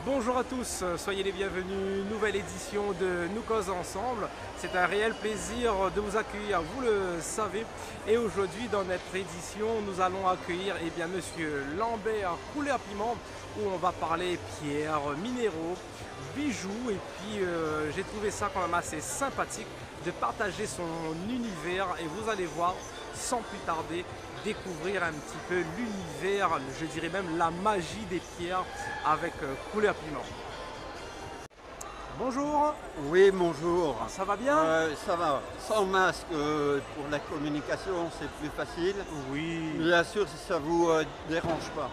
Bonjour à tous, soyez les bienvenus, nouvelle édition de Nous causons ensemble. C'est un réel plaisir de vous accueillir, vous le savez. Et aujourd'hui, dans notre édition, nous allons accueillir Monsieur Lambert Couler-Piment, où on va parler pierres, minéraux, bijoux. Et puis, j'ai trouvé ça quand même assez sympathique de partager son univers. Et vous allez voir, sans plus tarder, découvrir un petit peu l'univers, je dirais même la magie des pierres avec Couler-Piment. Bonjour. Oui, bonjour. Ça va bien? Ça va. Sans masque, pour la communication, c'est plus facile. Oui. Bien sûr, si ça vous dérange pas.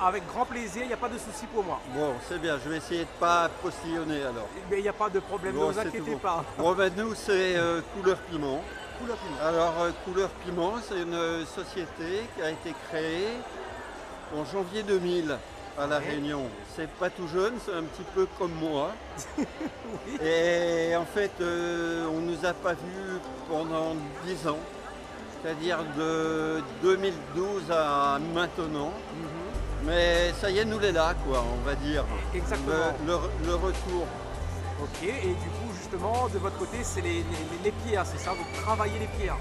Avec grand plaisir, il n'y a pas de souci pour moi. Bon, c'est bien. Je vais essayer de pas postillonner alors. Mais il n'y a pas de problème, Bon, ne vous inquiétez bon. pas. Bon, ben nous, c'est Couler-Piment. Couler-Piment. Alors, Couler-Piment, c'est une société qui a été créée en janvier 2000 à La Réunion. C'est pas tout jeune, c'est un petit peu comme moi. Oui. Et en fait, on ne nous a pas vus pendant 10 ans, c'est-à-dire de 2012 à maintenant. Mais ça y est, nous l'est là, quoi, on va dire. Exactement. Le retour. Ok, et du coup, justement, de votre côté, c'est les pierres, c'est ça? Vous travaillez les pierres?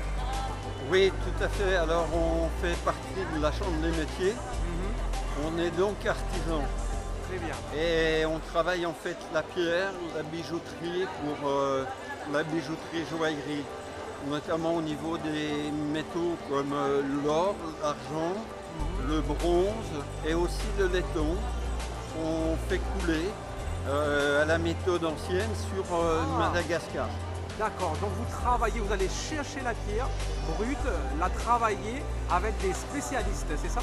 Oui, tout à fait. Alors, on fait partie de la Chambre des métiers. On est donc artisan. Très bien. Et on travaille en fait la pierre, la bijouterie pour la bijouterie joaillerie, notamment au niveau des métaux comme l'or, l'argent, le bronze et aussi le laiton. On fait couler à la méthode ancienne sur Madagascar. D'accord, donc vous travaillez, vous allez chercher la pierre brute, la travailler avec des spécialistes, c'est ça?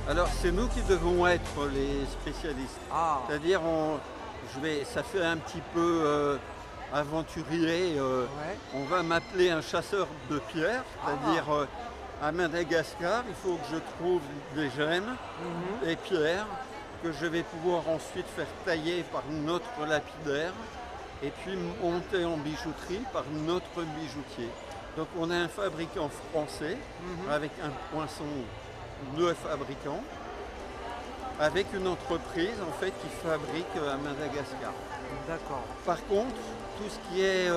Alors c'est nous qui devons être les spécialistes. Ah, C'est-à-dire, ça fait un petit peu aventurier. ouais. On va m'appeler un chasseur de pierres, c'est-à-dire à Madagascar, il faut que je trouve des gemmes, des pierres, que je vais pouvoir ensuite faire tailler par notre lapidaire et puis monter en bijouterie par notre bijoutier. Donc on a un fabricant français avec un poinçon de fabricant, avec une entreprise en fait qui fabrique à Madagascar. D'accord. Par contre, tout ce qui est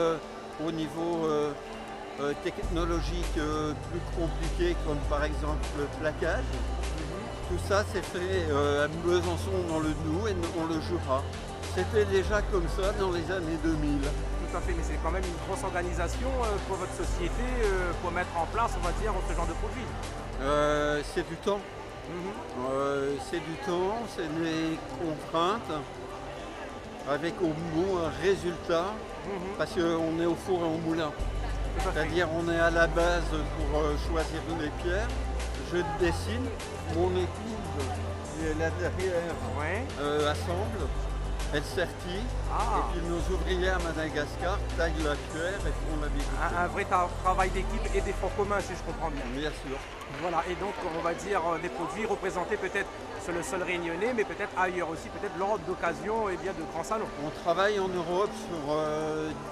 au niveau technologique plus compliqué, comme par exemple le plaquage, tout ça c'est fait à Besançon dans le Doubs et on le Jura. C'était déjà comme ça dans les années 2000. Tout à fait, mais c'est quand même une grosse organisation pour votre société, pour mettre en place, on va dire, ce genre de produit. C'est du temps. C'est du temps, c'est des contraintes, avec au bout un résultat, parce qu'on est au four et au moulin. Tout à fait. C'est-à-dire on est à la base pour choisir les pierres, je dessine, mon épouse qui est là derrière Ouais. assemble, elle sertit, Ah. et puis nos ouvriers à Madagascar taillent la pierre et font la bijouterie. Un vrai travail d'équipe et d'effort commun, si je comprends bien. Bien sûr. Voilà, et donc on va dire des produits représentés peut-être sur le sol réunionnais, mais peut-être ailleurs aussi, peut-être lors d'occasions et bien de grands salons. On travaille en Europe sur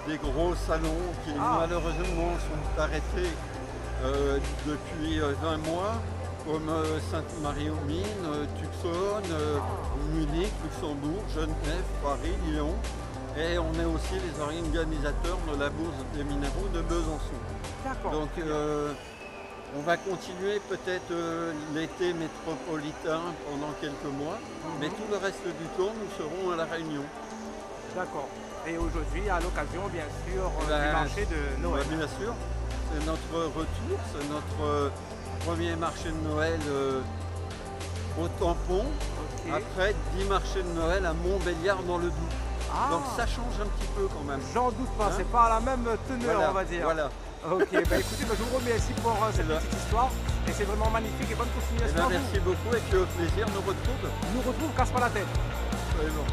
des gros salons qui malheureusement sont arrêtés depuis 20 mois, comme Sainte-Marie-aux-Mines, Tucson, Munich, Luxembourg, Genève, Paris, Lyon. Et on est aussi les organisateurs de la Bourse des minéraux de Besançon. D'accord. Donc on va continuer peut-être l'été métropolitain pendant quelques mois, mais tout le reste du temps, nous serons à La Réunion. D'accord. Et aujourd'hui, à l'occasion, bien sûr, du Ben, marché de Noël. Bien sûr, c'est notre retour, c'est notre premier marché de Noël au Tampon. Ok. Après 10 marchés de Noël à Montbéliard dans le Doubs. Ah, Donc ça change un petit peu quand même. j'en doute pas, Hein? c'est pas la même teneur, Voilà, on va dire. Voilà. Ok, bah écoutez, je vous remercie pour cette là. petite histoire. Et c'est vraiment magnifique et bonne Eh continuation ben, à vous. merci beaucoup et puis au plaisir, nous retrouve. Nous retrouve, casse pas la tête. Vraiment.